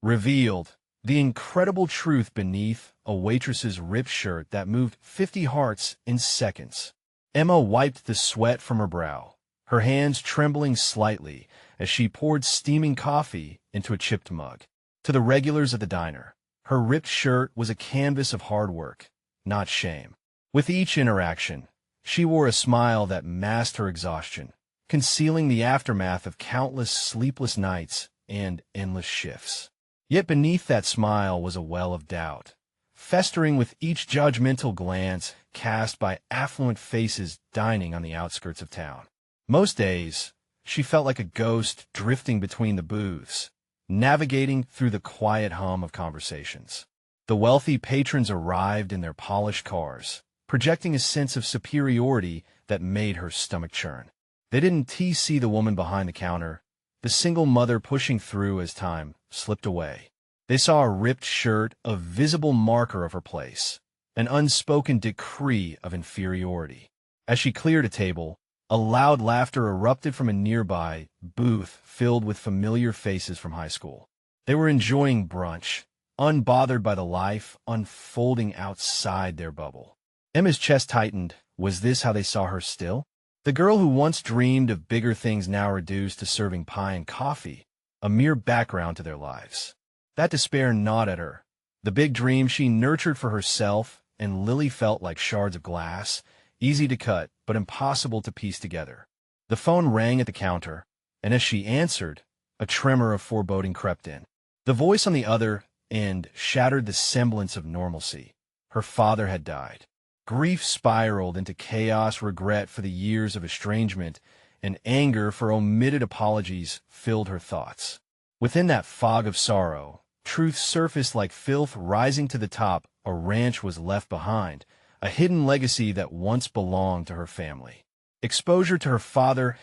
Revealed the incredible truth beneath a waitress's ripped shirt that moved 50 hearts in seconds. Emma wiped the sweat from her brow, her hands trembling slightly as she poured steaming coffee into a chipped mug. To the regulars at the diner, her ripped shirt was a canvas of hard work, not shame. With each interaction, she wore a smile that masked her exhaustion, concealing the aftermath of countless sleepless nights and endless shifts. Yet beneath that smile was a well of doubt, festering with each judgmental glance cast by affluent faces dining on the outskirts of town. Most days, she felt like a ghost drifting between the booths, navigating through the quiet hum of conversations. The wealthy patrons arrived in their polished cars, projecting a sense of superiority that made her stomach churn. They didn't see the woman behind the counter, the single mother pushing through as time slipped away. They saw a ripped shirt, a visible marker of her place, an unspoken decree of inferiority. As she cleared a table, a loud laughter erupted from a nearby booth filled with familiar faces from high school. They were enjoying brunch, unbothered by the life unfolding outside their bubble. Emma's chest tightened. Was this how they saw her still? The girl who once dreamed of bigger things now reduced to serving pie and coffee, a mere background to their lives. That despair gnawed at her. The big dream she nurtured for herself and Lily felt like shards of glass, easy to cut but impossible to piece together. The phone rang at the counter, and as she answered, a tremor of foreboding crept in. The voice on the other end shattered the semblance of normalcy. Her father had died. Grief spiraled into chaos, regret for the years of estrangement, and anger for omitted apologies filled her thoughts. Within that fog of sorrow, truth surfaced like filth rising to the top. A ranch was left behind, a hidden legacy that once belonged to her family. Exposure to her father's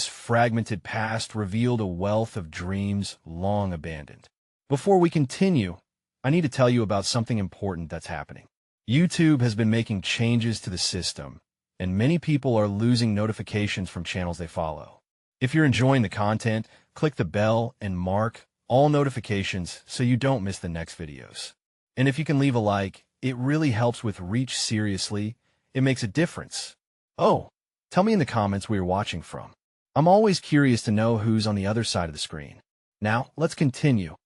fragmented past revealed a wealth of dreams long abandoned. Before we continue, I need to tell you about something important that's happening. YouTube has been making changes to the system, and many people are losing notifications from channels they follow. If you're enjoying the content, click the bell and mark all notifications so you don't miss the next videos. And if you can leave a like, it really helps with reach. Seriously, it makes a difference. Oh, tell me in the comments where you're watching from. I'm always curious to know who's on the other side of the screen. Now, let's continue.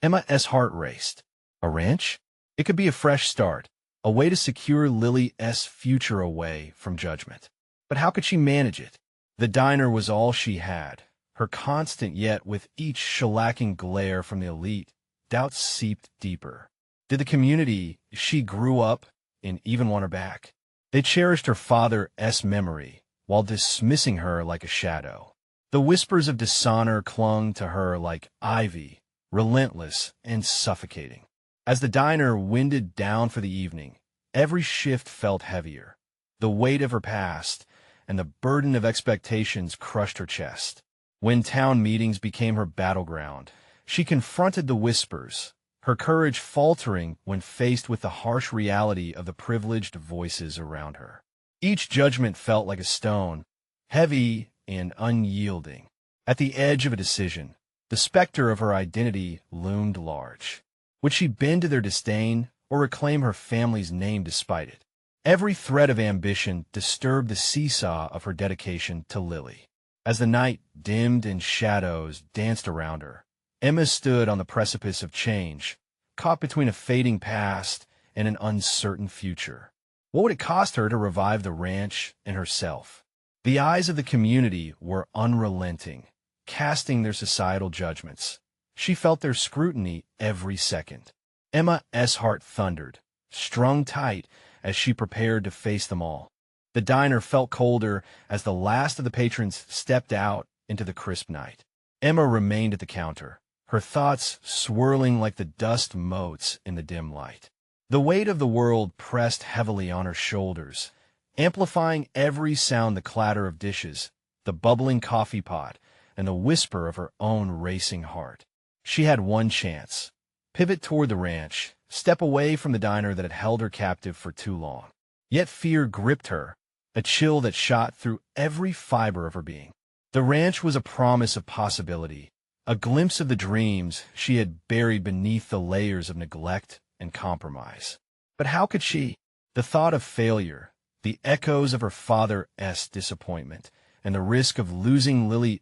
Emma's heart raced. A ranch? It could be a fresh start, a way to secure Lily's future away from judgment. But how could she manage it? The diner was all she had, her constant, yet with each shellacking glare from the elite, doubts seeped deeper. Did the community she grew up in even want her back? They cherished her father's memory while dismissing her like a shadow. The whispers of dishonor clung to her like ivy, relentless and suffocating. As the diner winded down for the evening, every shift felt heavier. The weight of her past and the burden of expectations crushed her chest. When town meetings became her battleground, she confronted the whispers, her courage faltering when faced with the harsh reality of the privileged voices around her. Each judgment felt like a stone, heavy and unyielding. At the edge of a decision, the specter of her identity loomed large. Would she bend to their disdain or reclaim her family's name despite it? Every thread of ambition disturbed the seesaw of her dedication to Lily. As the night dimmed and shadows danced around her, Emma stood on the precipice of change, caught between a fading past and an uncertain future. What would it cost her to revive the ranch and herself? The eyes of the community were unrelenting, casting their societal judgments. She felt their scrutiny every second. Emma's heart thundered, strung tight as she prepared to face them all. The diner felt colder as the last of the patrons stepped out into the crisp night. Emma remained at the counter, her thoughts swirling like the dust motes in the dim light. The weight of the world pressed heavily on her shoulders, amplifying every sound: the clatter of dishes, the bubbling coffee pot, and the whisper of her own racing heart. She had one chance: pivot toward the ranch, step away from the diner that had held her captive for too long. Yet fear gripped her, a chill that shot through every fiber of her being. The ranch was a promise of possibility, a glimpse of the dreams she had buried beneath the layers of neglect and compromise. But how could she? The thought of failure, the echoes of her father's disappointment, and the risk of losing Lily's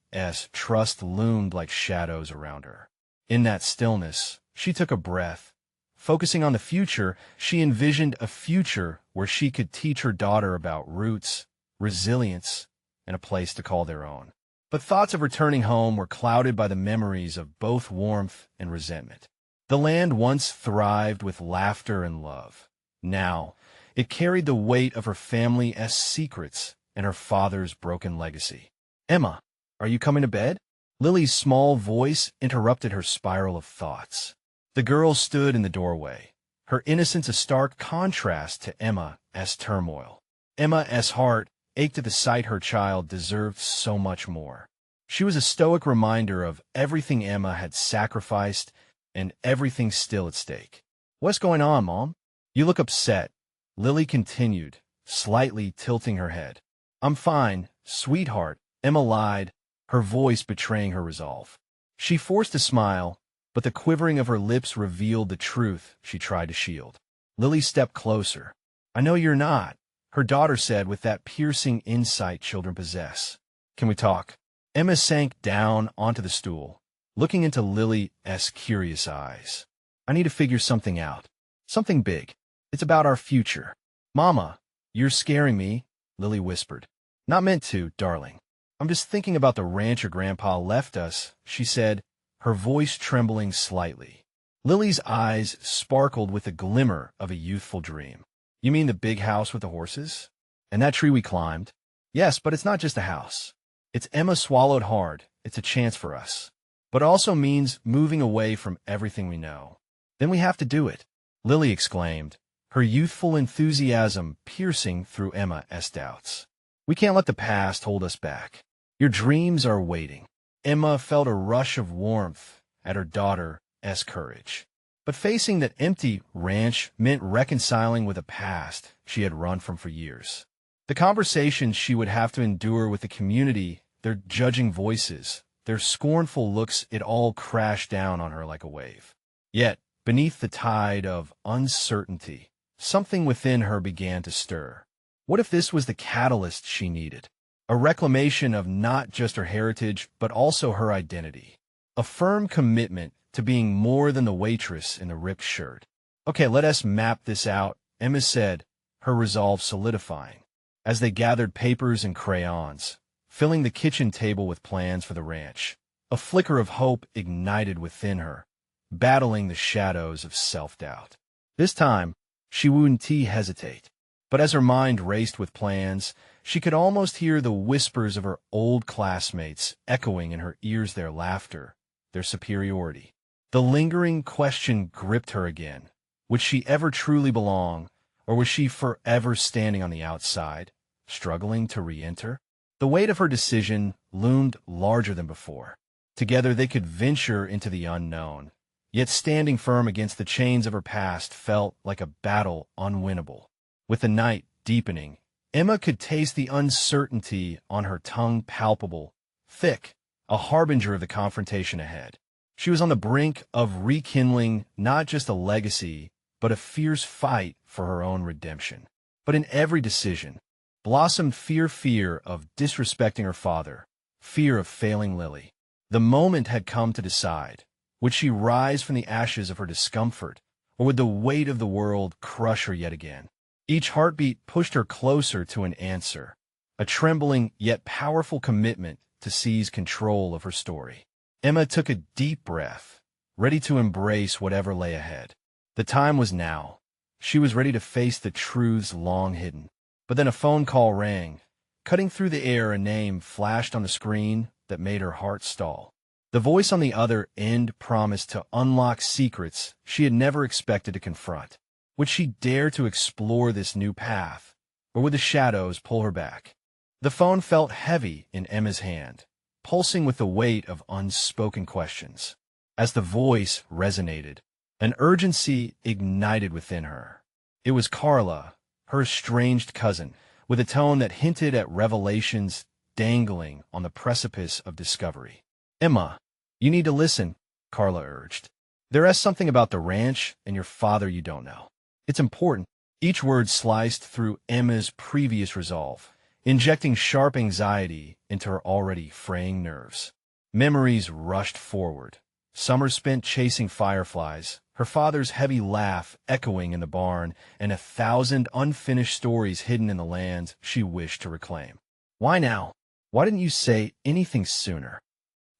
trust loomed like shadows around her. In that stillness, she took a breath. Focusing on the future, she envisioned a future where she could teach her daughter about roots, resilience, and a place to call their own. But thoughts of returning home were clouded by the memories of both warmth and resentment. The land once thrived with laughter and love. Now, it carried the weight of her family's secrets and her father's broken legacy. "Emma, are you coming to bed?" Lily's small voice interrupted her spiral of thoughts. The girl stood in the doorway, her innocence a stark contrast to Emma's turmoil. Emma's heart ached at the sight her child deserved so much more. She was a stoic reminder of everything Emma had sacrificed and everything still at stake. "What's going on, Mom? You look upset," Lily continued, slightly tilting her head. "I'm fine, sweetheart," Emma lied, her voice betraying her resolve. She forced a smile, but the quivering of her lips revealed the truth she tried to shield. Lily stepped closer. "I know you're not," her daughter said with that piercing insight children possess. "Can we talk?" Emma sank down onto the stool, looking into Lily's curious eyes. "I need to figure something out. Something big. It's about our future." "Mama, you're scaring me," Lily whispered. "Not meant to, darling. I'm just thinking about the ranch your grandpa left us," she said, her voice trembling slightly. Lily's eyes sparkled with the glimmer of a youthful dream. "You mean the big house with the horses? And that tree we climbed?" "Yes, but it's not just a house. It's," Emma swallowed hard, "it's a chance for us. But it also means moving away from everything we know." "Then we have to do it," Lily exclaimed, her youthful enthusiasm piercing through Emma's doubts. "We can't let the past hold us back. Your dreams are waiting." Emma felt a rush of warmth at her daughter's courage. But facing that empty ranch meant reconciling with a past she had run from for years. The conversations she would have to endure with the community, their judging voices, their scornful looks, it all crashed down on her like a wave. Yet, beneath the tide of uncertainty, something within her began to stir. What if this was the catalyst she needed? A reclamation of not just her heritage, but also her identity. A firm commitment to being more than the waitress in the ripped shirt. "Okay, let us map this out," Emma said, her resolve solidifying. As they gathered papers and crayons, filling the kitchen table with plans for the ranch, a flicker of hope ignited within her, battling the shadows of self-doubt. This time, she wouldn't hesitate. But as her mind raced with plans, she could almost hear the whispers of her old classmates echoing in her ears, their laughter, their superiority. The lingering question gripped her again. Would she ever truly belong, or was she forever standing on the outside, struggling to re-enter? The weight of her decision loomed larger than before. Together they could venture into the unknown, yet standing firm against the chains of her past felt like a battle unwinnable. With the night deepening, Emma could taste the uncertainty on her tongue, palpable, thick, a harbinger of the confrontation ahead. She was on the brink of rekindling not just a legacy, but a fierce fight for her own redemption. But in every decision blossomed fear of disrespecting her father, fear of failing Lily. The moment had come to decide. Would she rise from the ashes of her discomfort, or would the weight of the world crush her yet again? Each heartbeat pushed her closer to an answer, a trembling yet powerful commitment to seize control of her story. Emma took a deep breath, ready to embrace whatever lay ahead. The time was now. She was ready to face the truths long hidden. But then a phone call rang. Cutting through the air, a name flashed on the screen that made her heart stall. The voice on the other end promised to unlock secrets she had never expected to confront. Would she dare to explore this new path, or would the shadows pull her back? The phone felt heavy in Emma's hand, pulsing with the weight of unspoken questions. As the voice resonated, an urgency ignited within her. It was Carla, her estranged cousin, with a tone that hinted at revelations dangling on the precipice of discovery. "Emma, You need to listen, Carla urged. There is something about the ranch and your father you don't know. It's important. Each word sliced through Emma's previous resolve, injecting sharp anxiety into her already fraying nerves. Memories rushed forward. Summers spent chasing fireflies, her father's heavy laugh echoing in the barn, and 1,000 unfinished stories hidden in the lands she wished to reclaim. Why now? Why didn't you say anything sooner?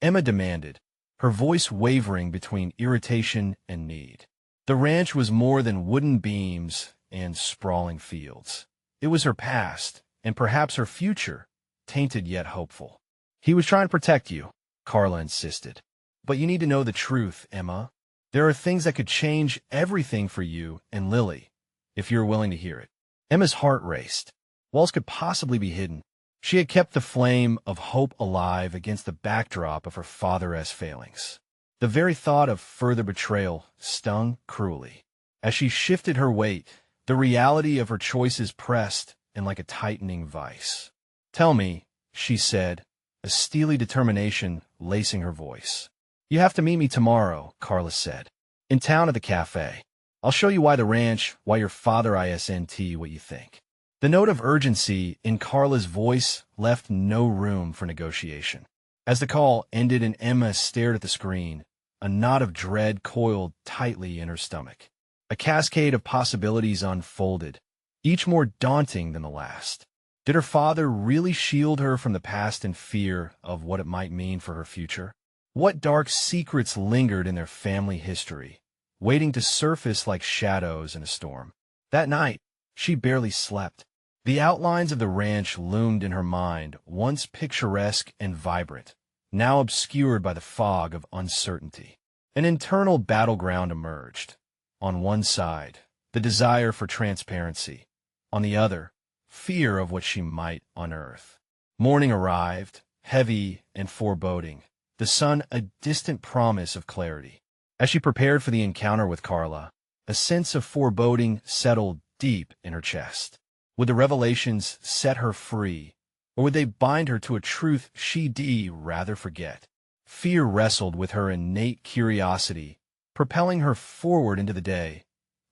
Emma demanded, her voice wavering between irritation and need. The ranch was more than wooden beams and sprawling fields. It was her past, and perhaps her future, tainted yet hopeful. He was trying to protect you, Carla insisted. But you need to know the truth, Emma. There are things that could change everything for you and Lily, if you're willing to hear it. Emma's heart raced. What else could possibly be hidden? She had kept the flame of hope alive against the backdrop of her father's failings. The very thought of further betrayal stung cruelly. As she shifted her weight, the reality of her choices pressed in like a tightening vice. Tell me, she said, a steely determination lacing her voice. You have to meet me tomorrow, Carla said. In town at the cafe. I'll show you why the ranch, why your father isn't what you think. The note of urgency in Carla's voice left no room for negotiation. As the call ended and Emma stared at the screen, a knot of dread coiled tightly in her stomach. A cascade of possibilities unfolded, each more daunting than the last. Did her father really shield her from the past in fear of what it might mean for her future? What dark secrets lingered in their family history, waiting to surface like shadows in a storm? That night, she barely slept. The outlines of the ranch loomed in her mind, once picturesque and vibrant, now obscured by the fog of uncertainty. An internal battleground emerged. On one side, the desire for transparency. On the other, fear of what she might unearth. Morning arrived, heavy and foreboding, the sun a distant promise of clarity. As she prepared for the encounter with Carla, a sense of foreboding settled deep in her chest. Would the revelations set her free, or would they bind her to a truth she'd rather forget? Fear wrestled with her innate curiosity, propelling her forward into the day,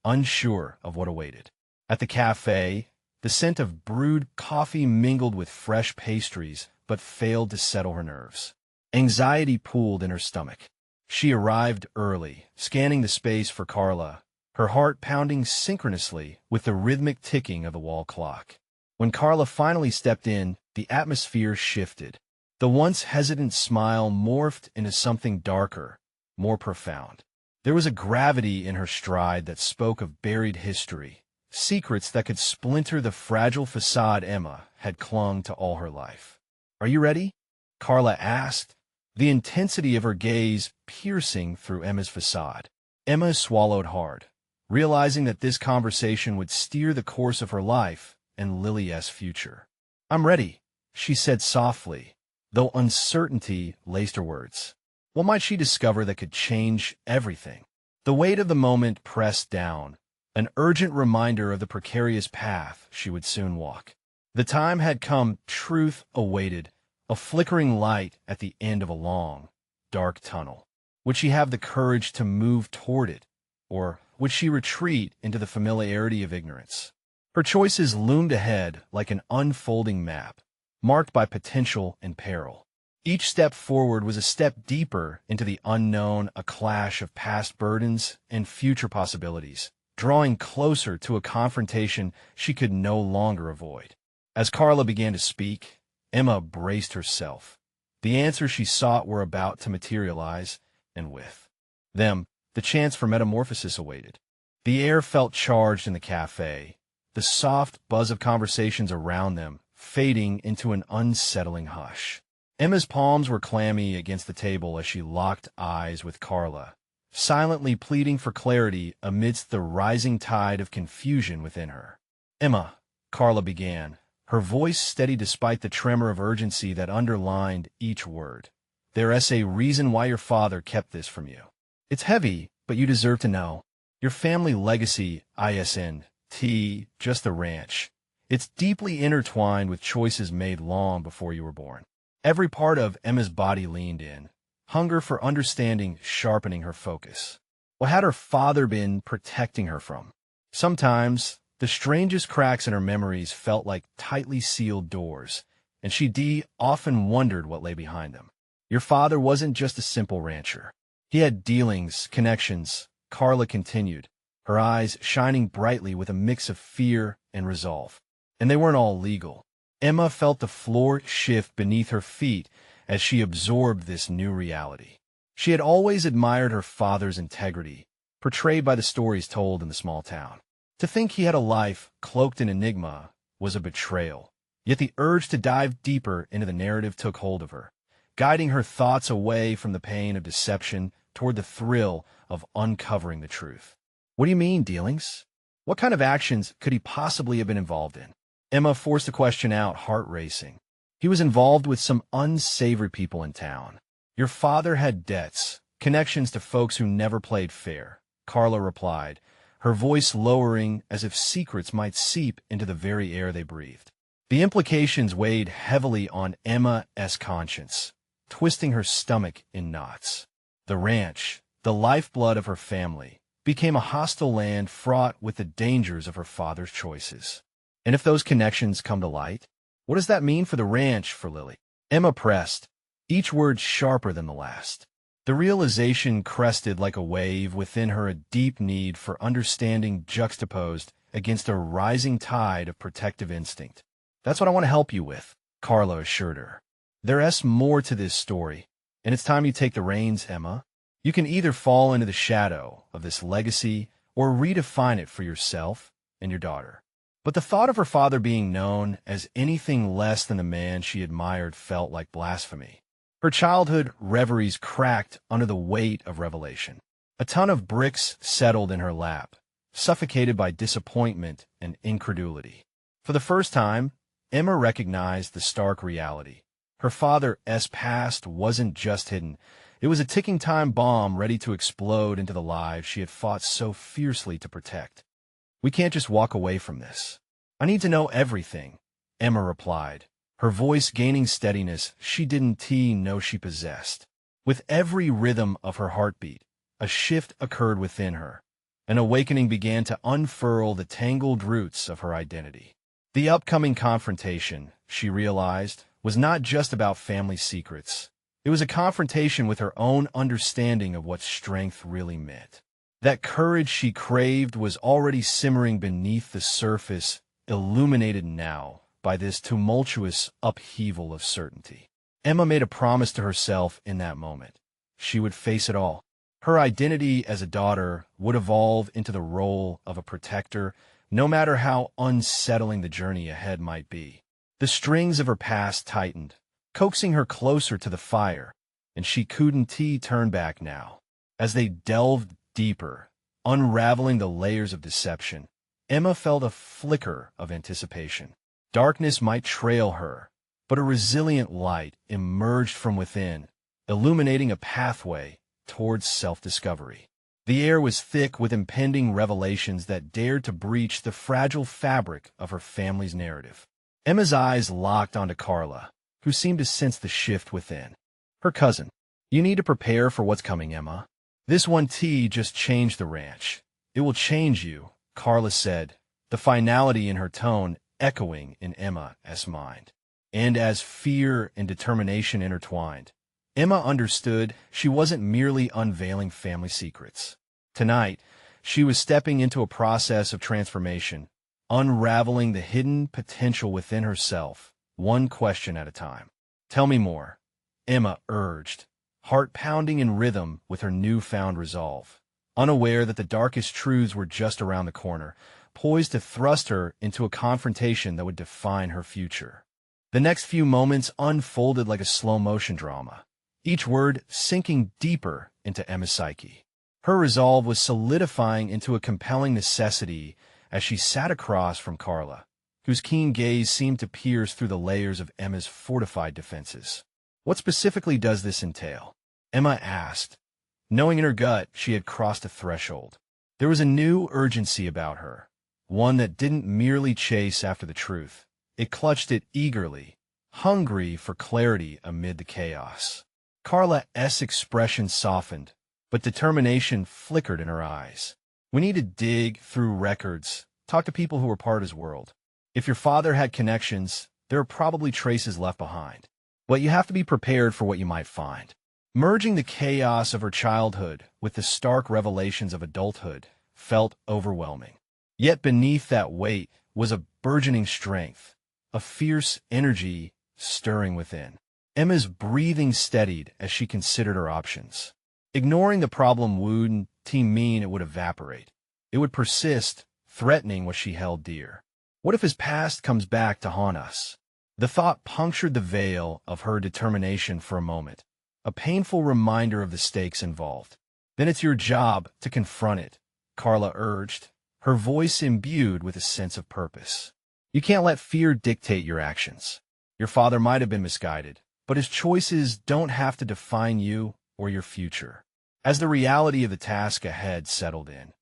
unsure of what awaited. At the cafe, the scent of brewed coffee mingled with fresh pastries, but failed to settle her nerves. Anxiety pooled in her stomach. She arrived early, scanning the space for Carla, her heart pounding synchronously with the rhythmic ticking of the wall clock. When Carla finally stepped in, the atmosphere shifted. The once hesitant smile morphed into something darker, more profound. There was a gravity in her stride that spoke of buried history, secrets that could splinter the fragile facade Emma had clung to all her life. "Are you ready?" Carla asked, the intensity of her gaze piercing through Emma's facade. Emma swallowed hard, realizing that this conversation would steer the course of her life and Lily's future. "I'm ready," she said softly, though uncertainty laced her words. What might she discover that could change everything? The weight of the moment pressed down, an urgent reminder of the precarious path she would soon walk. The time had come, truth awaited, a flickering light at the end of a long, dark tunnel. Would she have the courage to move toward it, or would she retreat into the familiarity of ignorance? Her choices loomed ahead like an unfolding map, marked by potential and peril. Each step forward was a step deeper into the unknown, a clash of past burdens and future possibilities, drawing closer to a confrontation she could no longer avoid. As Carla began to speak, Emma braced herself. The answers she sought were about to materialize, and with them, the chance for metamorphosis awaited. The air felt charged in the cafe, the soft buzz of conversations around them fading into an unsettling hush. Emma's palms were clammy against the table as she locked eyes with Carla, silently pleading for clarity amidst the rising tide of confusion within her. "Emma," Carla began, her voice steady despite the tremor of urgency that underlined each word. "There is a reason why your father kept this from you. It's heavy, but you deserve to know. Your family legacy isn't just the ranch. It's deeply intertwined with choices made long before you were born." Every part of Emma's body leaned in, hunger for understanding sharpening her focus. What had her father been protecting her from? Sometimes, the strangest cracks in her memories felt like tightly sealed doors, and she often wondered what lay behind them. Your father wasn't just a simple rancher. He had dealings, connections, Carla continued, her eyes shining brightly with a mix of fear and resolve. And they weren't all legal. Emma felt the floor shift beneath her feet as she absorbed this new reality. She had always admired her father's integrity, portrayed by the stories told in the small town. To think he had a life cloaked in enigma was a betrayal. Yet the urge to dive deeper into the narrative took hold of her, guiding her thoughts away from the pain of deception toward the thrill of uncovering the truth. What do you mean, dealings? What kind of actions could he possibly have been involved in? Emma forced the question out, heart racing. He was involved with some unsavory people in town. Your father had debts, connections to folks who never played fair, Carla replied, her voice lowering as if secrets might seep into the very air they breathed. The implications weighed heavily on Emma's conscience, twisting her stomach in knots. The ranch, the lifeblood of her family, became a hostile land fraught with the dangers of her father's choices. And if those connections come to light, what does that mean for the ranch, for Lily? Emma pressed, each word sharper than the last. The realization crested like a wave within her, a deep need for understanding juxtaposed against a rising tide of protective instinct. That's what I want to help you with, Carla assured her. There's more to this story, and it's time you take the reins, Emma. You can either fall into the shadow of this legacy or redefine it for yourself and your daughter. But the thought of her father being known as anything less than the man she admired felt like blasphemy. Her childhood reveries cracked under the weight of revelation. A ton of bricks settled in her lap, suffocated by disappointment and incredulity. For the first time, Emma recognized the stark reality. Her father's past wasn't just hidden. It was a ticking time bomb ready to explode into the lives she had fought so fiercely to protect. We can't just walk away from this. I need to know everything, Emma replied, her voice gaining steadiness she didn't know she possessed. With every rhythm of her heartbeat, a shift occurred within her. An awakening began to unfurl the tangled roots of her identity. The upcoming confrontation, she realized, was not just about family secrets. It was a confrontation with her own understanding of what strength really meant. That courage she craved was already simmering beneath the surface, illuminated now by this tumultuous upheaval of certainty. Emma made a promise to herself in that moment. She would face it all. Her identity as a daughter would evolve into the role of a protector, no matter how unsettling the journey ahead might be. The strings of her past tightened, coaxing her closer to the fire, and she couldn't turn back now. As they delved deeper, unraveling the layers of deception, Emma felt a flicker of anticipation. Darkness might trail her, but a resilient light emerged from within, illuminating a pathway towards self-discovery. The air was thick with impending revelations that dared to breach the fragile fabric of her family's narrative. Emma's eyes locked onto Carla, who seemed to sense the shift within. Her cousin. You need to prepare for what's coming, Emma. This one just changed the ranch. It will change you, Carla said, the finality in her tone echoing in Emma's mind. And as fear and determination intertwined, Emma understood she wasn't merely unveiling family secrets. Tonight, she was stepping into a process of transformation, unraveling the hidden potential within herself, one question at a time. Tell me more, Emma urged, heart pounding in rhythm with her newfound resolve, unaware that the darkest truths were just around the corner, poised to thrust her into a confrontation that would define her future. The next few moments unfolded like a slow-motion drama, each word sinking deeper into Emma's psyche. Her resolve was solidifying into a compelling necessity as she sat across from Carla, whose keen gaze seemed to pierce through the layers of Emma's fortified defenses. What specifically does this entail? Emma asked, knowing in her gut she had crossed a threshold. There was a new urgency about her, one that didn't merely chase after the truth. It clutched it eagerly, hungry for clarity amid the chaos. Carla's expression softened, but determination flickered in her eyes. We need to dig through records, talk to people who were part of his world. If your father had connections, there are probably traces left behind. But you have to be prepared for what you might find. Merging the chaos of her childhood with the stark revelations of adulthood felt overwhelming. Yet beneath that weight was a burgeoning strength, a fierce energy stirring within. Emma's breathing steadied as she considered her options. Ignoring the problem wouldn't mean it would evaporate. It would persist, threatening what she held dear. What if his past comes back to haunt us? The thought punctured the veil of her determination for a moment, a painful reminder of the stakes involved. Then it's your job to confront it, Carla urged, her voice imbued with a sense of purpose. You can't let fear dictate your actions. Your father might have been misguided, but his choices don't have to define you or your future. As the reality of the task ahead settled in,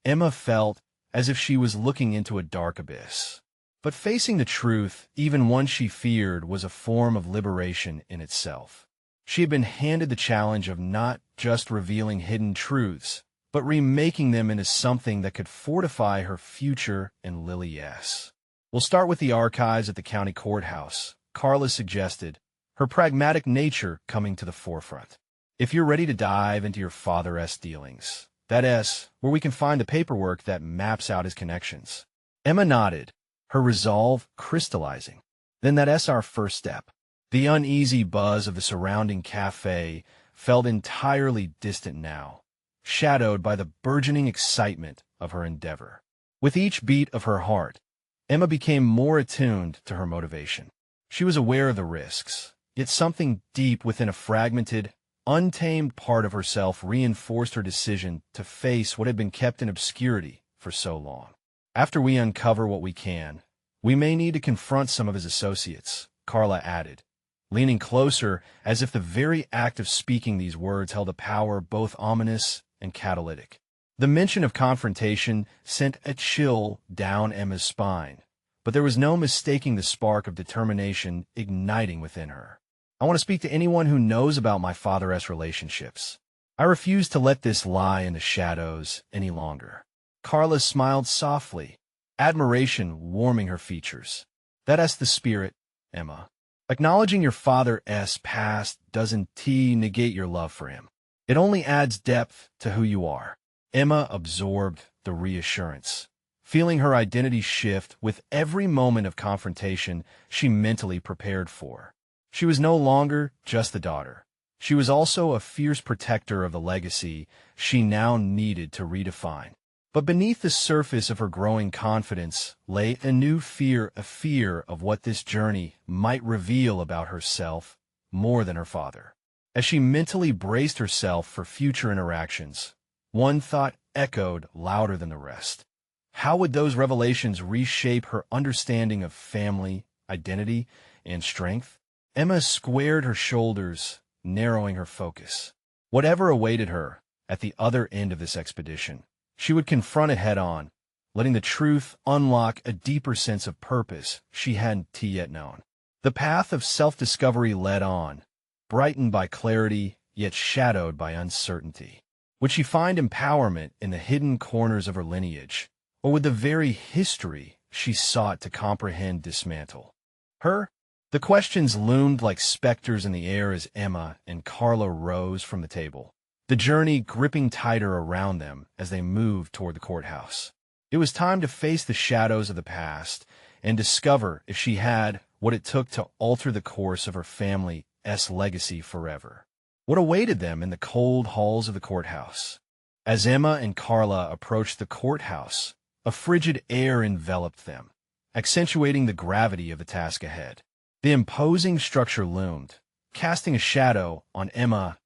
Emma felt as if she was looking into a dark abyss. But facing the truth, even one she feared, was a form of liberation in itself. She had been handed the challenge of not just revealing hidden truths, but remaking them into something that could fortify her future and Lily's. We'll start with the archives at the county courthouse, Carla suggested, her pragmatic nature coming to the forefront. If you're ready to dive into your father's dealings, that is, where we can find the paperwork that maps out his connections. Emma nodded, her resolve crystallizing. Then that's our first step. The uneasy buzz of the surrounding cafe felt entirely distant now, shadowed by the burgeoning excitement of her endeavor. With each beat of her heart, Emma became more attuned to her motivation. She was aware of the risks, yet something deep within a fragmented, untamed part of herself reinforced her decision to face what had been kept in obscurity for so long. After we uncover what we can, we may need to confront some of his associates, Carla added, leaning closer as if the very act of speaking these words held a power both ominous and catalytic. The mention of confrontation sent a chill down Emma's spine, but there was no mistaking the spark of determination igniting within her. I want to speak to anyone who knows about my father's relationships. I refuse to let this lie in the shadows any longer. Carla smiled softly, admiration warming her features. That's the spirit, Emma. Acknowledging your father's past doesn't negate your love for him. It only adds depth to who you are. Emma absorbed the reassurance, feeling her identity shift with every moment of confrontation she mentally prepared for. She was no longer just the daughter. She was also a fierce protector of the legacy she now needed to redefine. But beneath the surface of her growing confidence lay a new fear, a fear of what this journey might reveal about herself more than her father. As she mentally braced herself for future interactions, one thought echoed louder than the rest. How would those revelations reshape her understanding of family, identity, and strength? Emma squared her shoulders, narrowing her focus. Whatever awaited her at the other end of this expedition, she would confront it head-on, letting the truth unlock a deeper sense of purpose she hadn't yet known. The path of self-discovery led on, brightened by clarity, yet shadowed by uncertainty. Would she find empowerment in the hidden corners of her lineage, or would the very history she sought to comprehend dismantle her? The questions loomed like specters in the air as Emma and Carla rose from the table, the journey gripping tighter around them as they moved toward the courthouse. It was time to face the shadows of the past and discover if she had what it took to alter the course of her family's legacy forever. What awaited them in the cold halls of the courthouse? As Emma and Carla approached the courthouse, a frigid air enveloped them, accentuating the gravity of the task ahead. The imposing structure loomed, casting a shadow on Emma's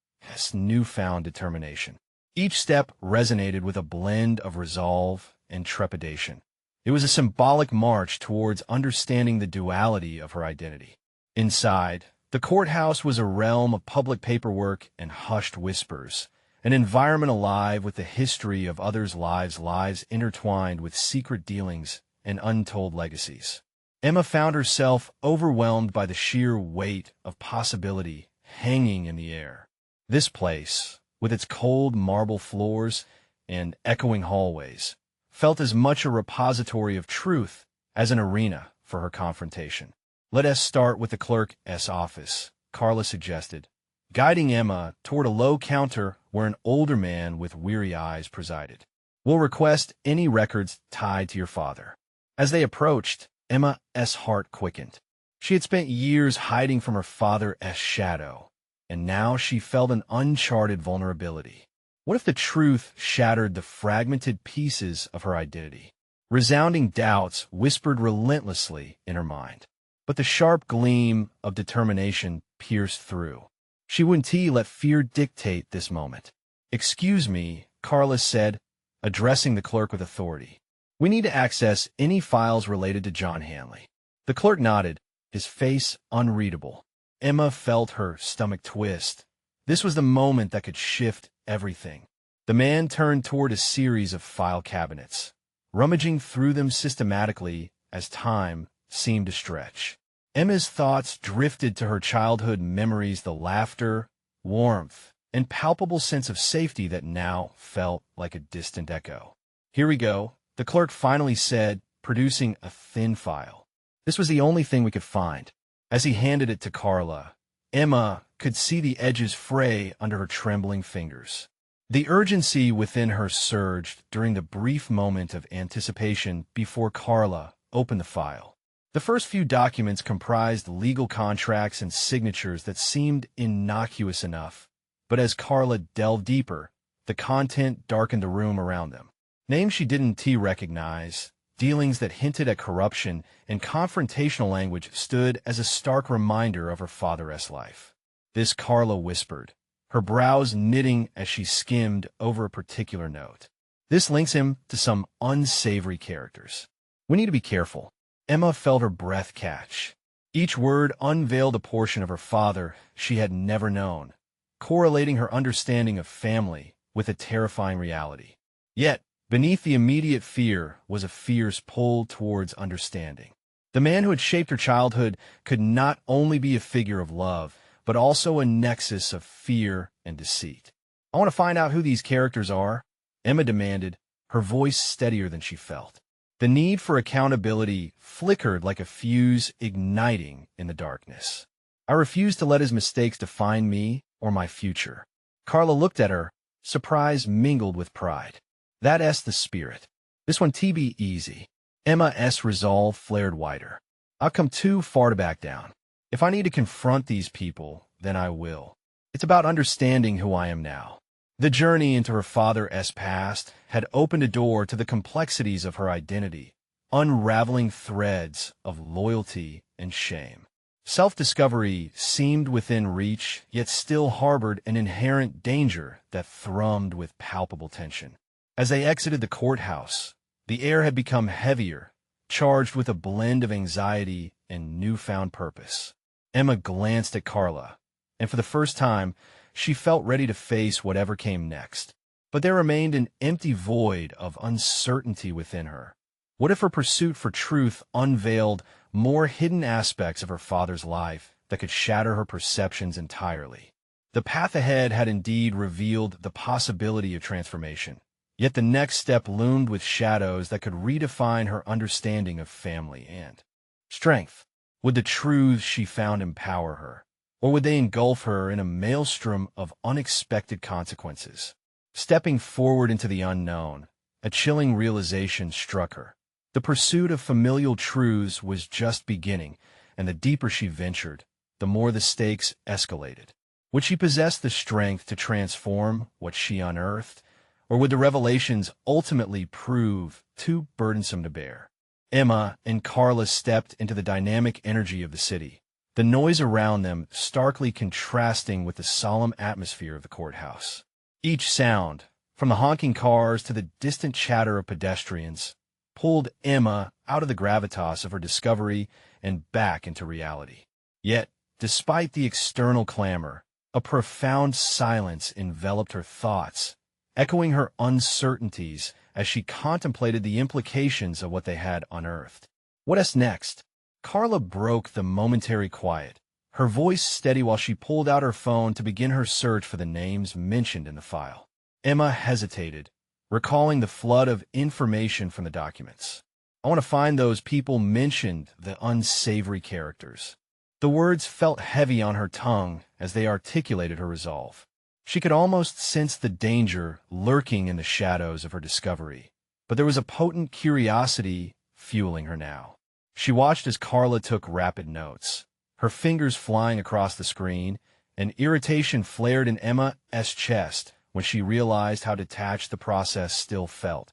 newfound determination. Each step resonated with a blend of resolve and trepidation. It was a symbolic march towards understanding the duality of her identity. Inside, the courthouse was a realm of public paperwork and hushed whispers, an environment alive with the history of others' lives intertwined with secret dealings and untold legacies. Emma found herself overwhelmed by the sheer weight of possibility hanging in the air. This place, with its cold marble floors and echoing hallways, felt as much a repository of truth as an arena for her confrontation. "Let us start with the clerk's office," Carla suggested, guiding Emma toward a low counter where an older man with weary eyes presided. "We'll request any records tied to your father." As they approached, Emma's heart quickened. She had spent years hiding from her father's shadow, and now she felt an uncharted vulnerability. What if the truth shattered the fragmented pieces of her identity? Resounding doubts whispered relentlessly in her mind. But the sharp gleam of determination pierced through. She wouldn't let fear dictate this moment. "Excuse me," Carla said, addressing the clerk with authority. "We need to access any files related to John Hanley." The clerk nodded, his face unreadable. Emma felt her stomach twist. This was the moment that could shift everything. The man turned toward a series of file cabinets, rummaging through them systematically as time seemed to stretch. Emma's thoughts drifted to her childhood memories, the laughter, warmth, and palpable sense of safety that now felt like a distant echo. "Here we go," the clerk finally said, producing a thin file. This was the only thing we could find. As he handed it to Carla, Emma could see the edges fray under her trembling fingers. The urgency within her surged during the brief moment of anticipation before Carla opened the file. The first few documents comprised legal contracts and signatures that seemed innocuous enough, but as Carla delved deeper, the content darkened the room around them. Names she didn't recognize, dealings that hinted at corruption, and confrontational language stood as a stark reminder of her father's life. This Carla whispered, her brows knitting as she skimmed over a particular note. "This links him to some unsavory characters. We need to be careful." Emma felt her breath catch. Each word unveiled a portion of her father she had never known, correlating her understanding of family with a terrifying reality. Yet, beneath the immediate fear was a fierce pull towards understanding. The man who had shaped her childhood could not only be a figure of love, but also a nexus of fear and deceit. "I want to find out who these characters are," Emma demanded, her voice steadier than she felt. The need for accountability flickered like a fuse igniting in the darkness. "I refuse to let his mistakes define me or my future." Carla looked at her, surprise mingled with pride. "That's the spirit. This one be easy." Emma's resolve flared wider. "I've come too far to back down. If I need to confront these people, then I will. It's about understanding who I am now." The journey into her father's past had opened a door to the complexities of her identity, unraveling threads of loyalty and shame. Self-discovery seemed within reach, yet still harbored an inherent danger that thrummed with palpable tension. As they exited the courthouse, the air had become heavier, charged with a blend of anxiety and newfound purpose. Emma glanced at Carla, and for the first time, she felt ready to face whatever came next. But there remained an empty void of uncertainty within her. What if her pursuit for truth unveiled more hidden aspects of her father's life that could shatter her perceptions entirely? The path ahead had indeed revealed the possibility of transformation, yet the next step loomed with shadows that could redefine her understanding of family and strength. Would the truths she found empower her, or would they engulf her in a maelstrom of unexpected consequences? Stepping forward into the unknown, a chilling realization struck her. The pursuit of familial truths was just beginning, and the deeper she ventured, the more the stakes escalated. Would she possess the strength to transform what she unearthed, or would the revelations ultimately prove too burdensome to bear? Emma and Carla stepped into the dynamic energy of the city, the noise around them starkly contrasting with the solemn atmosphere of the courthouse. Each sound, from the honking cars to the distant chatter of pedestrians, pulled Emma out of the gravitas of her discovery and back into reality. Yet, despite the external clamor, a profound silence enveloped her thoughts, echoing her uncertainties as she contemplated the implications of what they had unearthed. What's next? Carla broke the momentary quiet, her voice steady while she pulled out her phone to begin her search for the names mentioned in the file. Emma hesitated, recalling the flood of information from the documents. I want to find those people mentioned, the unsavory characters. The words felt heavy on her tongue as they articulated her resolve. She could almost sense the danger lurking in the shadows of her discovery, but there was a potent curiosity fueling her now. She watched as Carla took rapid notes, her fingers flying across the screen, and irritation flared in Emma's chest when she realized how detached the process still felt.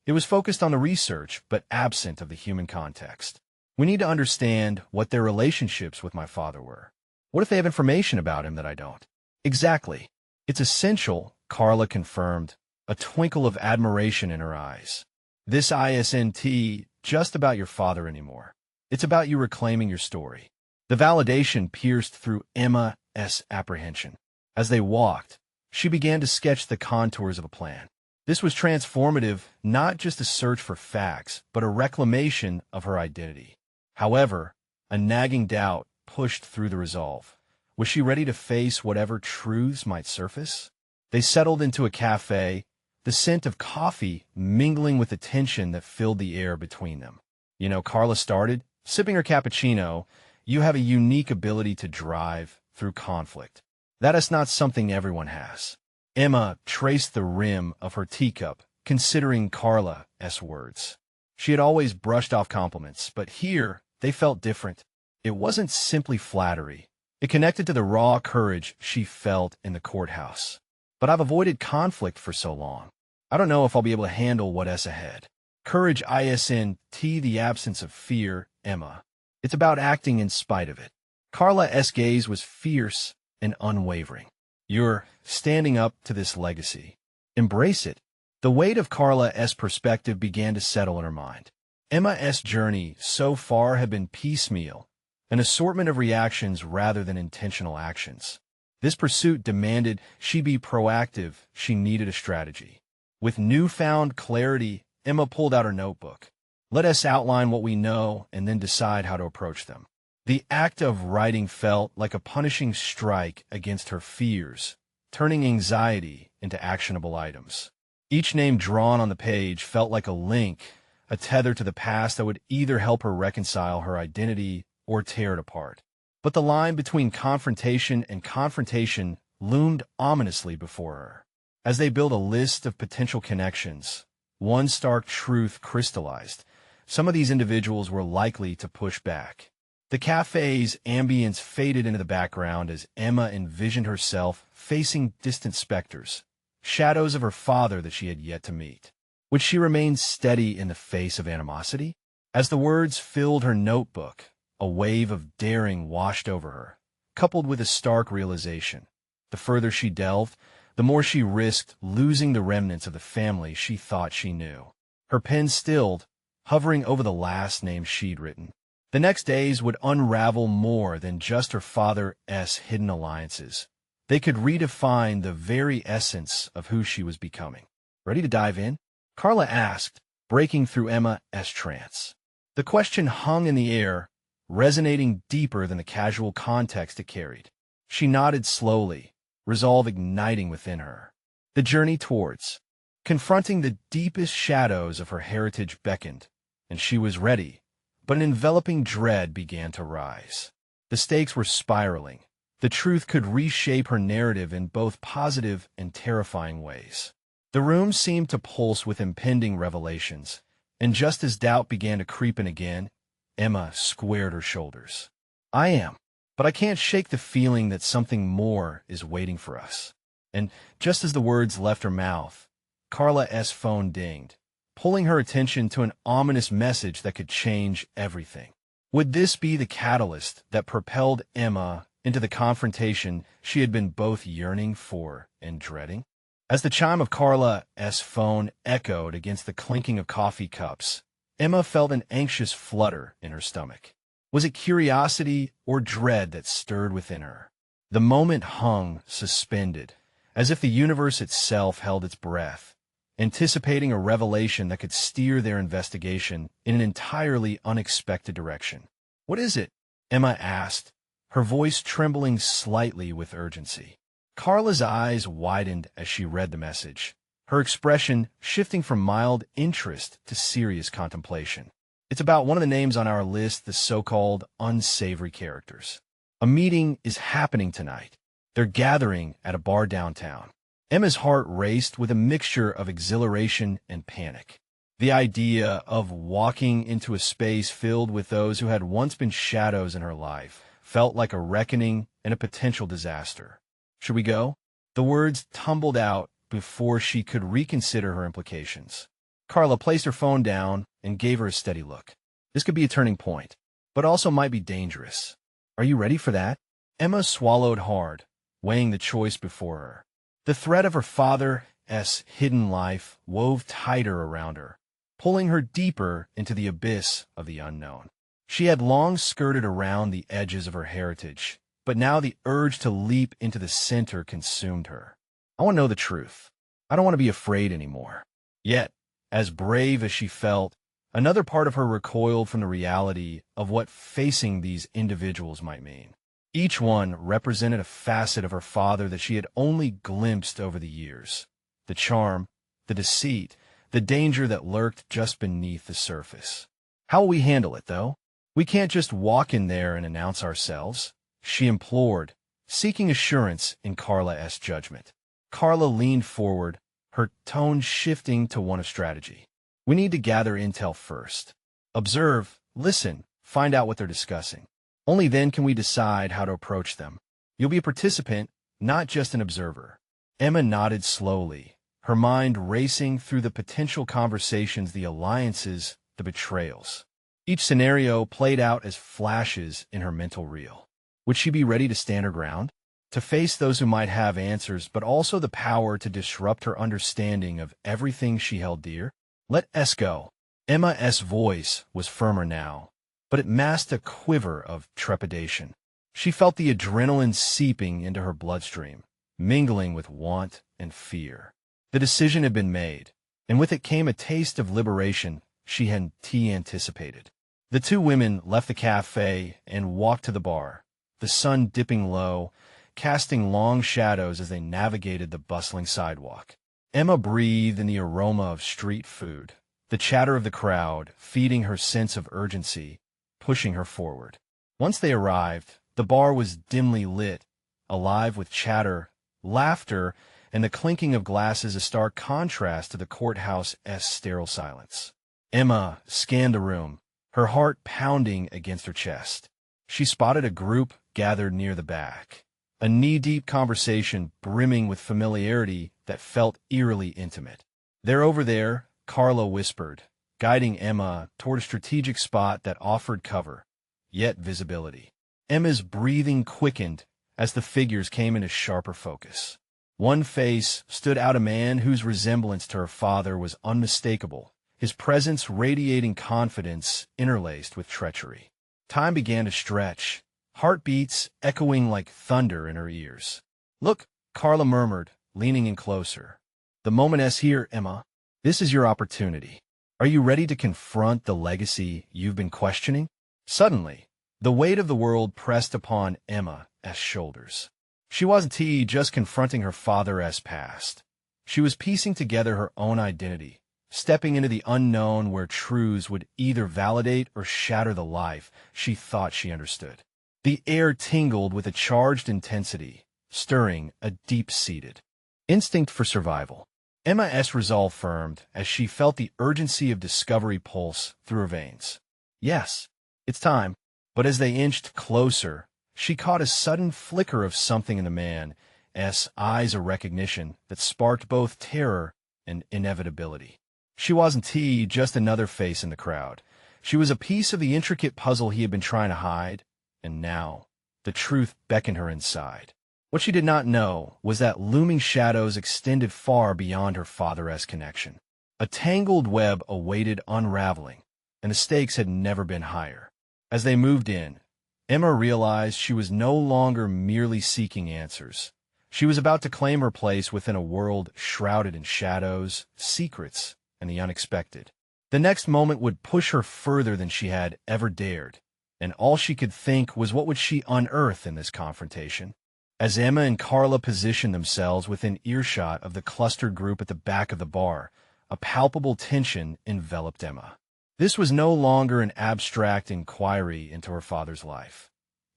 It was focused on the research, but absent of the human context. We need to understand what their relationships with my father were. What if they have information about him that I don't? Exactly. It's essential, Carla confirmed, a twinkle of admiration in her eyes. This isn't just about your father anymore. It's about you reclaiming your story. The validation pierced through Emma's apprehension. As they walked, she began to sketch the contours of a plan. This was transformative, not just a search for facts, but a reclamation of her identity. However, a nagging doubt pushed through the resolve. Was she ready to face whatever truths might surface? They settled into a cafe, the scent of coffee mingling with the tension that filled the air between them. You know, Carla started, sipping her cappuccino, you have a unique ability to drive through conflict. That is not something everyone has. Emma traced the rim of her teacup, considering Carla's words. She had always brushed off compliments, but here they felt different. It wasn't simply flattery. It connected to the raw courage she felt in the courthouse. But I've avoided conflict for so long. I don't know if I'll be able to handle what's ahead. Courage isn't the absence of fear, Emma. It's about acting in spite of it. Carla's gaze was fierce and unwavering. You're standing up to this legacy. Embrace it. The weight of Carla's perspective began to settle in her mind. Emma's journey so far had been piecemeal, an assortment of reactions rather than intentional actions. This pursuit demanded she be proactive. She needed a strategy. With newfound clarity, Emma pulled out her notebook. Let us outline what we know and then decide how to approach them. The act of writing felt like a punishing strike against her fears, turning anxiety into actionable items. Each name drawn on the page felt like a link, a tether to the past that would either help her reconcile her identity or tear it apart. But the line between confrontation and confrontation loomed ominously before her. As they built a list of potential connections, one stark truth crystallized. Some of these individuals were likely to push back. The cafe's ambience faded into the background as Emma envisioned herself facing distant specters, shadows of her father that she had yet to meet. Would she remain steady in the face of animosity? As the words filled her notebook, a wave of daring washed over her, coupled with a stark realization. The further she delved, the more she risked losing the remnants of the family she thought she knew. Her pen stilled, hovering over the last name she'd written. The next days would unravel more than just her father's hidden alliances. They could redefine the very essence of who she was becoming. Ready to dive in? Carla asked, breaking through Emma's trance. The question hung in the air, resonating deeper than the casual context it carried. She nodded slowly, resolve igniting within her. The journey towards confronting the deepest shadows of her heritage beckoned, and she was ready. But an enveloping dread began to rise. The stakes were spiraling. The truth could reshape her narrative in both positive and terrifying ways. The room seemed to pulse with impending revelations, and just as doubt began to creep in again, Emma squared her shoulders. I am, but I can't shake the feeling that something more is waiting for us. And just as the words left her mouth, Carla's phone dinged, pulling her attention to an ominous message that could change everything. Would this be the catalyst that propelled Emma into the confrontation she had been both yearning for and dreading? As the chime of Carla's phone echoed against the clinking of coffee cups, Emma felt an anxious flutter in her stomach. Was it curiosity or dread that stirred within her? The moment hung suspended, as if the universe itself held its breath, anticipating a revelation that could steer their investigation in an entirely unexpected direction. What is it? Emma asked, her voice trembling slightly with urgency. Carla's eyes widened as she read the message, her expression shifting from mild interest to serious contemplation. It's about one of the names on our list, the so-called unsavory characters. A meeting is happening tonight. They're gathering at a bar downtown. Emma's heart raced with a mixture of exhilaration and panic. The idea of walking into a space filled with those who had once been shadows in her life felt like a reckoning and a potential disaster. Should we go? The words tumbled out before she could reconsider her implications. Carla placed her phone down and gave her a steady look. This could be a turning point, but also might be dangerous. Are you ready for that? Emma swallowed hard, weighing the choice before her. The threat of her father's hidden life wove tighter around her, pulling her deeper into the abyss of the unknown. She had long skirted around the edges of her heritage, but now the urge to leap into the center consumed her. I want to know the truth. I don't want to be afraid anymore. Yet, as brave as she felt, another part of her recoiled from the reality of what facing these individuals might mean. Each one represented a facet of her father that she had only glimpsed over the years. The charm, the deceit, the danger that lurked just beneath the surface. How will we handle it, though? We can't just walk in there and announce ourselves, she implored, seeking assurance in Carla's judgment. Carla leaned forward, her tone shifting to one of strategy. We need to gather intel first. Observe, listen, find out what they're discussing. Only then can we decide how to approach them. You'll be a participant, not just an observer. Emma nodded slowly, her mind racing through the potential conversations, the alliances, the betrayals. Each scenario played out as flashes in her mental reel. Would she be ready to stand her ground? To face those who might have answers, but also the power to disrupt her understanding of everything she held dear? Let us go. Emma's voice was firmer now, but it masked a quiver of trepidation. She felt the adrenaline seeping into her bloodstream, mingling with want and fear. The decision had been made, and with it came a taste of liberation she hadn't anticipated. The two women left the cafe and walked to the bar, the sun dipping low, casting long shadows as they navigated the bustling sidewalk. Emma breathed in the aroma of street food, the chatter of the crowd feeding her sense of urgency, pushing her forward. Once they arrived, the bar was dimly lit, alive with chatter, laughter, and the clinking of glasses, a stark contrast to the courthouse sterile silence. Emma scanned the room, her heart pounding against her chest. She spotted a group gathered near the back, a knee-deep conversation brimming with familiarity that felt eerily intimate. "They're over there," Carla whispered, guiding Emma toward a strategic spot that offered cover, yet visibility. Emma's breathing quickened as the figures came into sharper focus. One face stood out, a man whose resemblance to her father was unmistakable, his presence radiating confidence interlaced with treachery. Time began to stretch, heartbeats echoing like thunder in her ears. "Look," Carla murmured, leaning in closer. "The moment is here, Emma. This is your opportunity. Are you ready to confront the legacy you've been questioning?" Suddenly, the weight of the world pressed upon Emma's shoulders. She wasn't just confronting her father's past. She was piecing together her own identity, stepping into the unknown where truths would either validate or shatter the life she thought she understood. The air tingled with a charged intensity, stirring a deep-seated instinct for survival. Emma's resolve firmed as she felt the urgency of discovery pulse through her veins. Yes, it's time. But as they inched closer, she caught a sudden flicker of something in the man's eyes, a recognition that sparked both terror and inevitability. She wasn't just another face in the crowd. She was a piece of the intricate puzzle he had been trying to hide, and now the truth beckoned her inside. What she did not know was that looming shadows extended far beyond her father's connection. A tangled web awaited unraveling, and the stakes had never been higher. As they moved in, Emma realized she was no longer merely seeking answers. She was about to claim her place within a world shrouded in shadows, secrets, and the unexpected. The next moment would push her further than she had ever dared, and all she could think was what would she unearth in this confrontation. As Emma and Carla positioned themselves within earshot of the clustered group at the back of the bar, a palpable tension enveloped Emma. This was no longer an abstract inquiry into her father's life.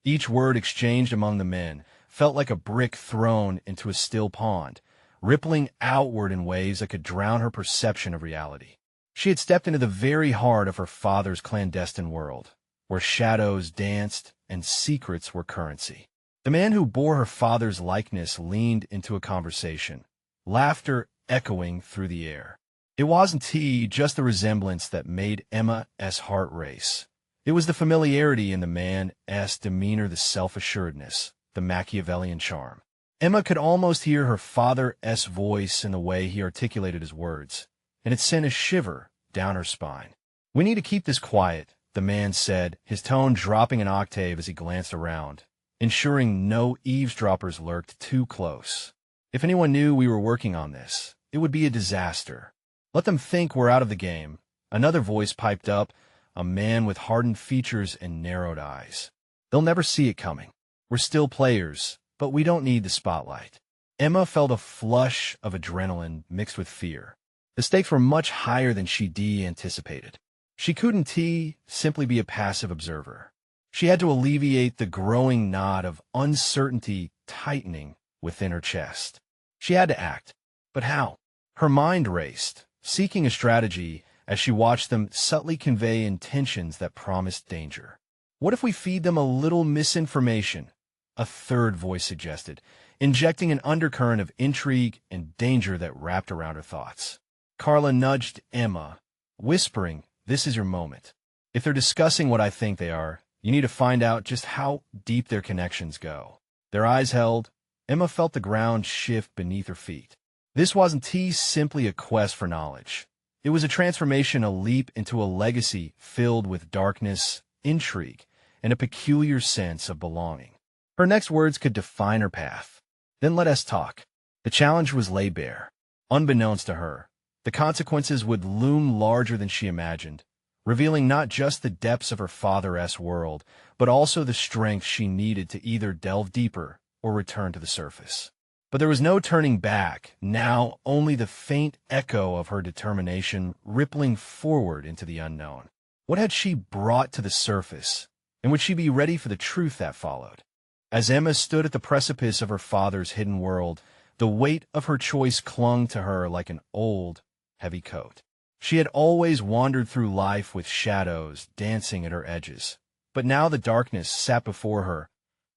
Each word exchanged among the men felt like a brick thrown into a still pond, rippling outward in waves that could drown her perception of reality. She had stepped into the very heart of her father's clandestine world, where shadows danced and secrets were currency. The man who bore her father's likeness leaned into a conversation, laughter echoing through the air. It wasn't just the resemblance that made Emma's heart race. It was the familiarity in the man's demeanor, the self-assuredness, the Machiavellian charm. Emma could almost hear her father's voice in the way he articulated his words, and it sent a shiver down her spine. "We need to keep this quiet," the man said, his tone dropping an octave as he glanced around, ensuring no eavesdroppers lurked too close. "If anyone knew we were working on this, it would be a disaster. Let them think we're out of the game." Another voice piped up, a man with hardened features and narrowed eyes. "They'll never see it coming. We're still players, but we don't need the spotlight." Emma felt a flush of adrenaline mixed with fear. The stakes were much higher than she'd anticipated. She couldn't simply be a passive observer. She had to alleviate the growing knot of uncertainty tightening within her chest. She had to act. But how? Her mind raced, seeking a strategy as she watched them subtly convey intentions that promised danger. "What if we feed them a little misinformation?" a third voice suggested, injecting an undercurrent of intrigue and danger that wrapped around her thoughts. Carla nudged Emma, whispering, "This is your moment. If they're discussing what I think they are, you need to find out just how deep their connections go." Their eyes held. Emma felt the ground shift beneath her feet. This wasn't simply a quest for knowledge. It was a transformation, a leap into a legacy filled with darkness, intrigue, and a peculiar sense of belonging. Her next words could define her path. "Then let us talk." The challenge was laid bare. Unbeknownst to her, the consequences would loom larger than she imagined, revealing not just the depths of her father's world, but also the strength she needed to either delve deeper or return to the surface. But there was no turning back, now only the faint echo of her determination rippling forward into the unknown. What had she brought to the surface, and would she be ready for the truth that followed? As Emma stood at the precipice of her father's hidden world, the weight of her choice clung to her like an old, heavy coat. She had always wandered through life with shadows dancing at her edges, but now the darkness sat before her,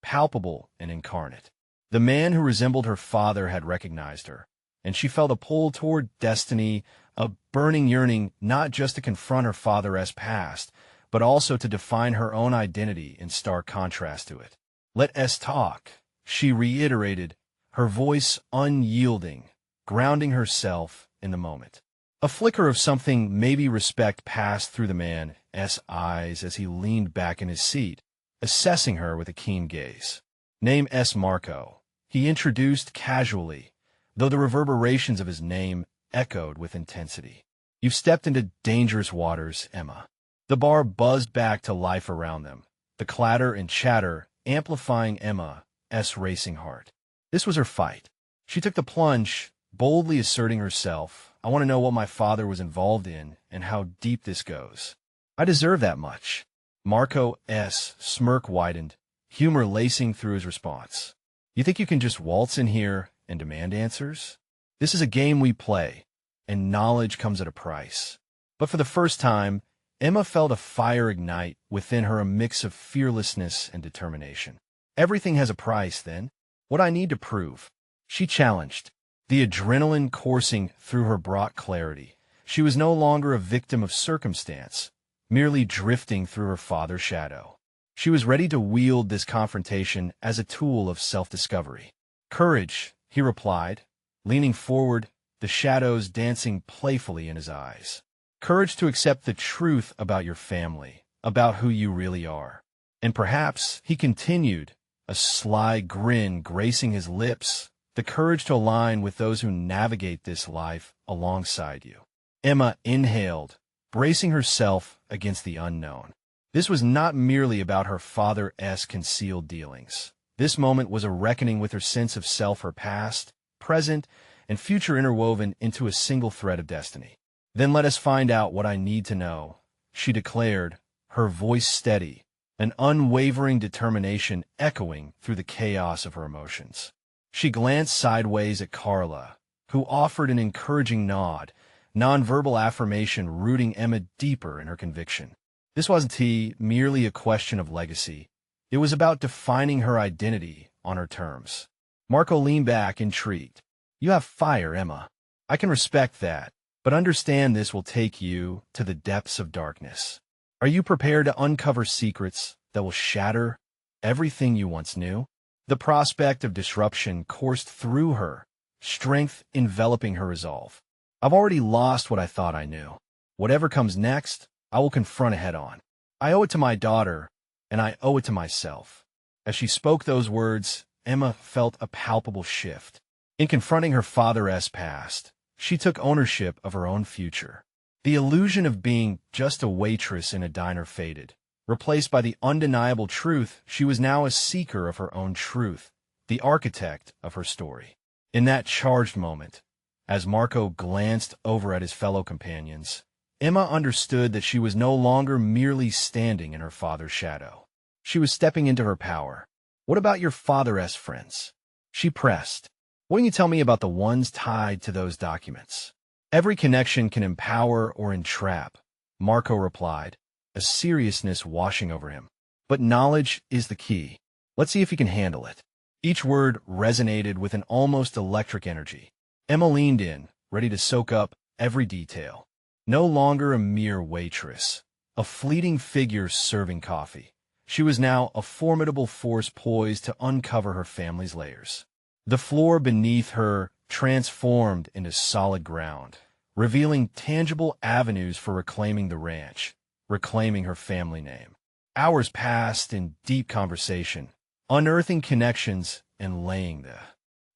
palpable and incarnate. The man who resembled her father had recognized her, and she felt a pull toward destiny, a burning yearning not just to confront her father's past, but also to define her own identity in stark contrast to it. "Let us talk," she reiterated, her voice unyielding, grounding herself in the moment. A flicker of something, maybe respect, passed through the man's eyes as he leaned back in his seat, assessing her with a keen gaze. "Name S. Marco," he introduced casually, though the reverberations of his name echoed with intensity. "You've stepped into dangerous waters, Emma." The bar buzzed back to life around them, the clatter and chatter amplifying Emma's racing heart. This was her fight. She took the plunge, boldly asserting herself. "I want to know what my father was involved in and how deep this goes. I deserve that much." Marco's smirk widened, humor lacing through his response. "You think you can just waltz in here and demand answers? This is a game we play, and knowledge comes at a price." But for the first time, Emma felt a fire ignite within her, a mix of fearlessness and determination. "Everything has a price, then. What I need to prove?" she challenged. The adrenaline coursing through her brought clarity. She was no longer a victim of circumstance, merely drifting through her father's shadow. She was ready to wield this confrontation as a tool of self-discovery. "Courage," he replied, leaning forward, the shadows dancing playfully in his eyes. "Courage to accept the truth about your family, about who you really are. And perhaps," he continued, a sly grin gracing his lips, "the courage to align with those who navigate this life alongside you." Emma inhaled, bracing herself against the unknown. This was not merely about her father's concealed dealings. This moment was a reckoning with her sense of self, her past, present, and future interwoven into a single thread of destiny. "Then let us find out what I need to know," she declared, her voice steady, an unwavering determination echoing through the chaos of her emotions. She glanced sideways at Carla, who offered an encouraging nod, nonverbal affirmation rooting Emma deeper in her conviction. This wasn't merely a question of legacy. It was about defining her identity on her terms. Marco leaned back, intrigued. "You have fire, Emma. I can respect that, but understand this will take you to the depths of darkness. Are you prepared to uncover secrets that will shatter everything you once knew?" The prospect of disruption coursed through her, strength enveloping her resolve. "I've already lost what I thought I knew. Whatever comes next, I will confront head-on. I owe it to my daughter, and I owe it to myself." As she spoke those words, Emma felt a palpable shift. In confronting her father's past, she took ownership of her own future. The illusion of being just a waitress in a diner faded, replaced by the undeniable truth she was now a seeker of her own truth, the architect of her story. In that charged moment, as Marco glanced over at his fellow companions, Emma understood that she was no longer merely standing in her father's shadow. She was stepping into her power. "What about your father's friends?" she pressed. "What can you tell me about the ones tied to those documents?" "Every connection can empower or entrap," Marco replied, a seriousness washing over him. "But knowledge is the key. Let's see if you can handle it." Each word resonated with an almost electric energy. Emma leaned in, ready to soak up every detail. No longer a mere waitress, a fleeting figure serving coffee. She was now a formidable force poised to uncover her family's layers. The floor beneath her transformed into solid ground, revealing tangible avenues for reclaiming the ranch, reclaiming her family name. Hours passed in deep conversation, unearthing connections and laying the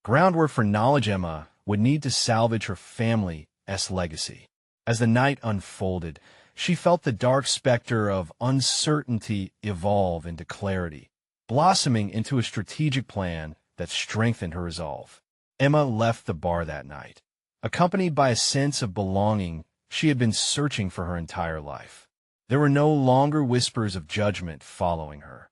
groundwork for knowledge Emma would need to salvage her family's legacy. As the night unfolded, she felt the dark specter of uncertainty evolve into clarity, blossoming into a strategic plan that strengthened her resolve. Emma left the bar that night, accompanied by a sense of belonging she had been searching for her entire life. There were no longer whispers of judgment following her,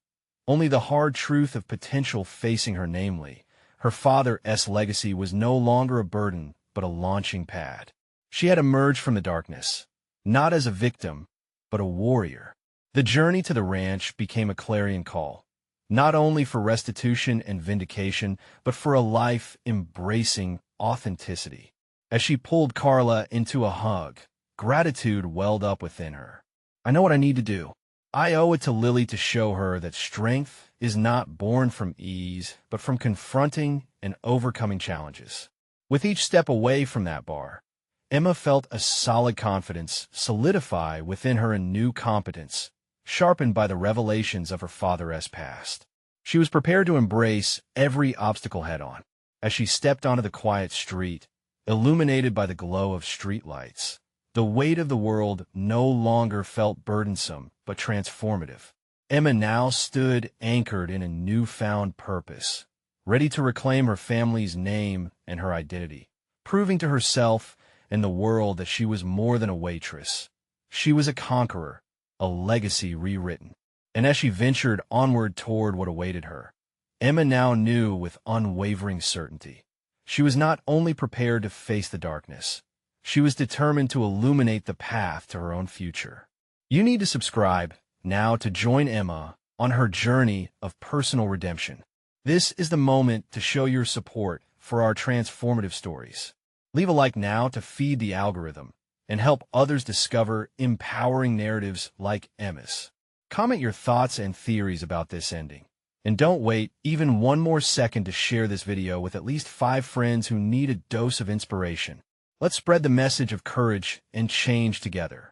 only the hard truth of potential facing her, namely, her father's legacy was no longer a burden but a launching pad. She had emerged from the darkness, not as a victim, but a warrior. The journey to the ranch became a clarion call, not only for restitution and vindication, but for a life embracing authenticity. As she pulled Carla into a hug, gratitude welled up within her. "I know what I need to do. I owe it to Lily to show her that strength is not born from ease, but from confronting and overcoming challenges." With each step away from that bar, Emma felt a solid confidence solidify within her, a new competence, sharpened by the revelations of her father's past. She was prepared to embrace every obstacle head-on. As she stepped onto the quiet street, illuminated by the glow of streetlights, the weight of the world no longer felt burdensome but transformative. Emma now stood anchored in a newfound purpose, ready to reclaim her family's name and her identity, proving to herself and the world that she was more than a waitress. She was a conqueror, a legacy rewritten. And as she ventured onward toward what awaited her, Emma now knew with unwavering certainty. She was not only prepared to face the darkness, she was determined to illuminate the path to her own future. You need to subscribe now to join Emma on her journey of personal redemption. This is the moment to show your support for our transformative stories. Leave a like now to feed the algorithm and help others discover empowering narratives like Emma's. Comment your thoughts and theories about this ending. And don't wait even one more second to share this video with at least 5 friends who need a dose of inspiration. Let's spread the message of courage and change together.